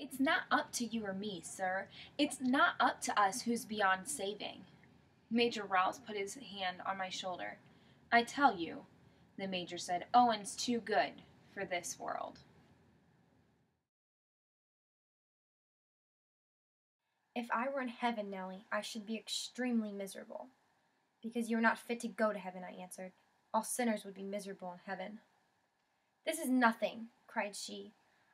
It's not up to you or me, sir. It's not up to us who's beyond saving. Major Rouse put his hand on my shoulder. I tell you, the Major said, Owen's too good for this world. If I were in heaven, Nellie, I should be extremely miserable. Because you are not fit to go to heaven, I answered. All sinners would be miserable in heaven. This is nothing, cried she.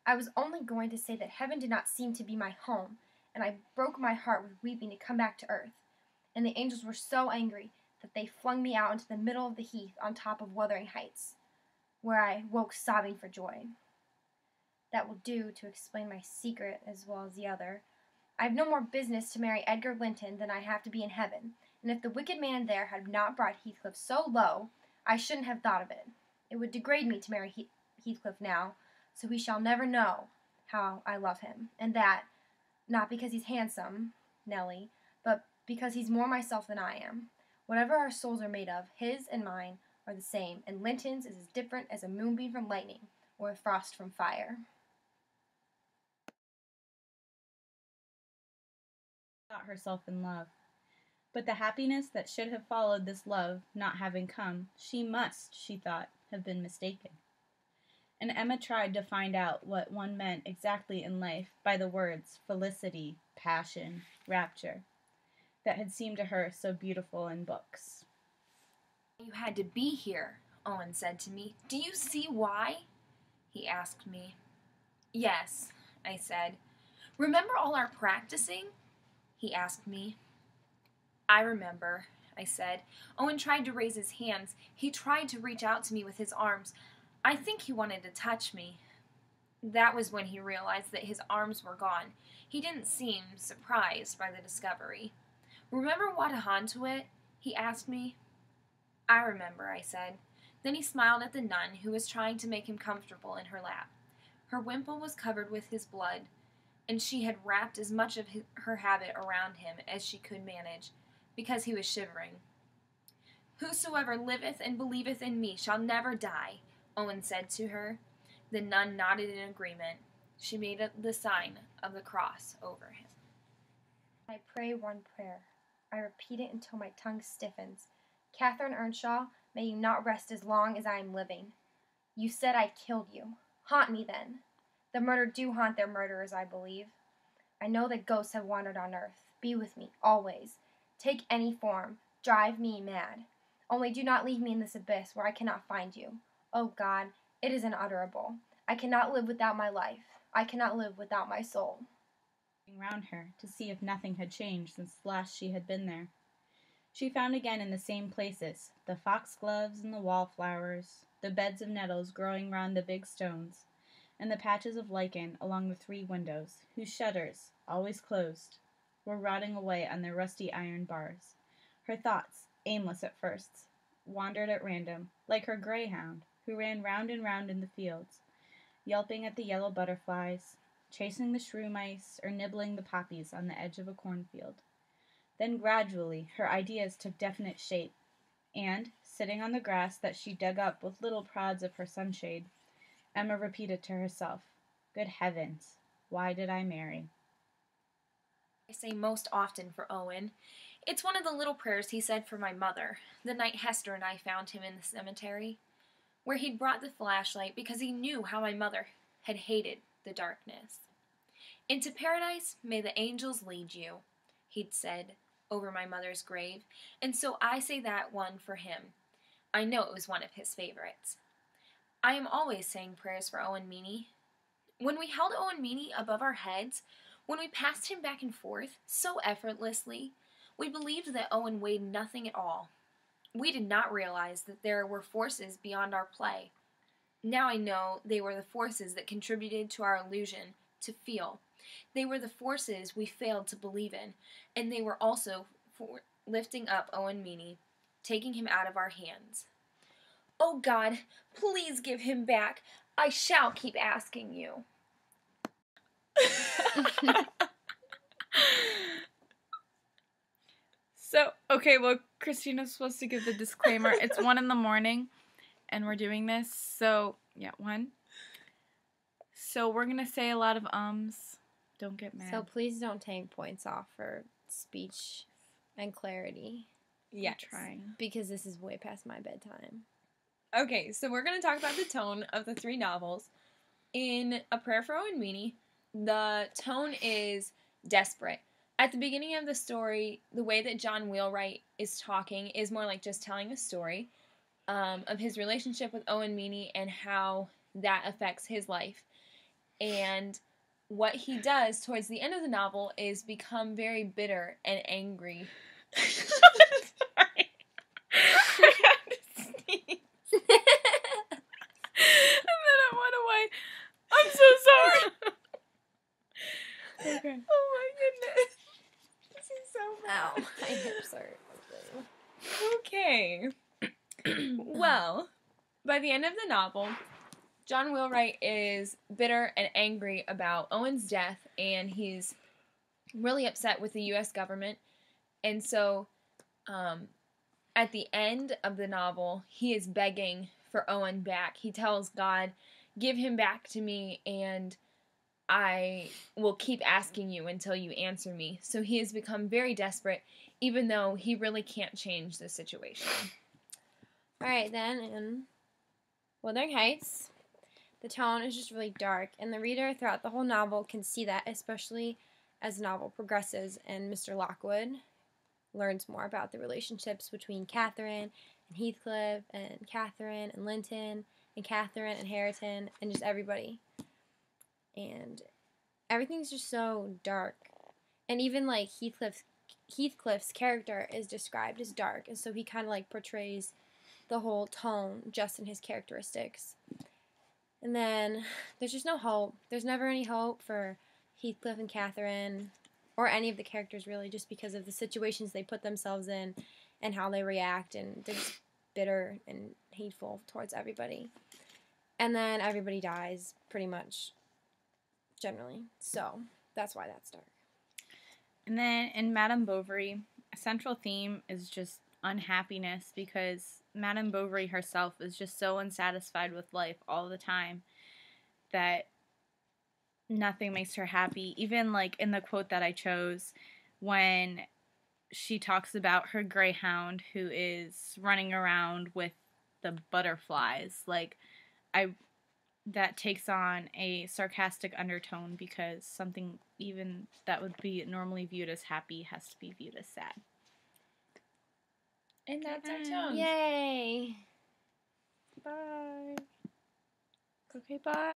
I was only going to say that heaven did not seem to be my home, and I broke my heart with weeping to come back to earth. And the angels were so angry that they flung me out into the middle of the heath on top of Wuthering Heights, where I woke sobbing for joy. That will do to explain my secret as well as the other. I have no more business to marry Edgar Linton than I have to be in heaven, and if the wicked man there had not brought Heathcliff so low, I shouldn't have thought of it. It would degrade me to marry Heathcliff now, so he shall never know how I love him, and that, not because he's handsome, Nellie, but because he's more myself than I am. Whatever our souls are made of, his and mine are the same, and Linton's is as different as a moonbeam from lightning, or a frost from fire. Thought herself in love. But the happiness that should have followed this love not having come, she must, she thought, have been mistaken. And Emma tried to find out what one meant exactly in life by the words felicity, passion, rapture, that had seemed to her so beautiful in books. You had to be here, Owen said to me. Do you see why? He asked me. Yes, I said. Remember all our practicing? He asked me. I remember, I said. Owen tried to raise his hands. He tried to reach out to me with his arms. I think he wanted to touch me. That was when he realized that his arms were gone. He didn't seem surprised by the discovery. Remember Wadahantuit? He asked me. I remember, I said. Then he smiled at the nun who was trying to make him comfortable in her lap. Her wimple was covered with his blood, and she had wrapped as much of her habit around him as she could manage, because he was shivering. Whosoever liveth and believeth in me shall never die, Owen said to her. The nun nodded in agreement. She made the sign of the cross over him. I pray one prayer. I repeat it until my tongue stiffens. Catherine Earnshaw, may you not rest as long as I am living. You said I killed you. Haunt me then. The murdered do haunt their murderers, I believe. I know that ghosts have wandered on earth. Be with me, always. Take any form. Drive me mad. Only do not leave me in this abyss where I cannot find you. Oh God, it is unutterable. I cannot live without my life. I cannot live without my soul. Round her to see if nothing had changed since last she had been there. She found again in the same places, the foxgloves and the wallflowers, the beds of nettles growing round the big stones, and the patches of lichen along the 3 windows, whose shutters, always closed, were rotting away on their rusty iron bars. Her thoughts, aimless at first, wandered at random, like her greyhound, who ran round and round in the fields, yelping at the yellow butterflies, chasing the shrew mice, or nibbling the poppies on the edge of a cornfield. Then gradually her ideas took definite shape, and, sitting on the grass that she dug up with little prods of her sunshade, Emma repeated to herself, Good heavens, why did I marry? I say most often for Owen. It's one of the little prayers he said for my mother, the night Hester and I found him in the cemetery, where he'd brought the flashlight because he knew how my mother had hated the darkness. Into paradise may the angels lead you, he'd said over my mother's grave, and so I say that one for him. I know it was one of his favorites. I am always saying prayers for Owen Meany. When we held Owen Meany above our heads, when we passed him back and forth so effortlessly, we believed that Owen weighed nothing at all. We did not realize that there were forces beyond our play. Now I know they were the forces that contributed to our illusion to feel. They were the forces we failed to believe in, and they were also for lifting up Owen Meany, taking him out of our hands. Oh God, please give him back. I shall keep asking you. So, okay, well, Christina's supposed to give the disclaimer. It's 1 a.m, and we're doing this. So, yeah, 1. So, we're going to say a lot of ums Don't get mad. So please don't take points off for speech and clarity. Yes. Trying. Because this is way past my bedtime. Okay, so we're going to talk about the tone of the 3 novels. In A Prayer for Owen Meany, the tone is desperate. At the beginning of the story, the way that John Wheelwright is talking is more like just telling a story of his relationship with Owen Meany and how that affects his life. And what he does towards the end of the novel is become very bitter and angry. Sorry. I had to sneeze. And then it went away. I'm so sorry. Okay. Oh my goodness. This is so Ow. bad. My hips hurt. Okay. Well, by the end of the novel, John Wheelwright is bitter and angry about Owen's death, and he's really upset with the U.S. government. And so, at the end of the novel, he is begging for Owen back. He tells God, "Give him back to me, and I will keep asking you until you answer me." So he has become very desperate, even though he really can't change the situation. Alright, then, in Wuthering Heights, the tone is just really dark, and the reader throughout the whole novel can see that, especially as the novel progresses and Mr. Lockwood learns more about the relationships between Catherine and Heathcliff and Catherine and Linton and Catherine and Hareton and just everybody. And everything's just so dark. And even like Heathcliff's character is described as dark, and so he kind of like portrays the whole tone just in his characteristics. And then there's just no hope. There's never any hope for Heathcliff and Catherine, or any of the characters really, just because of the situations they put themselves in and how they react, and they're just bitter and hateful towards everybody. And then everybody dies, pretty much, generally. So that's why that's dark. And then in Madame Bovary, a central theme is just unhappiness, because Madame Bovary herself is just so unsatisfied with life all the time that nothing makes her happy. Even like in the quote that I chose, when she talks about her greyhound who is running around with the butterflies, like that takes on a sarcastic undertone, because something even that would be normally viewed as happy has to be viewed as sad. And that's our tone. Yay! Bye. Okay, bye.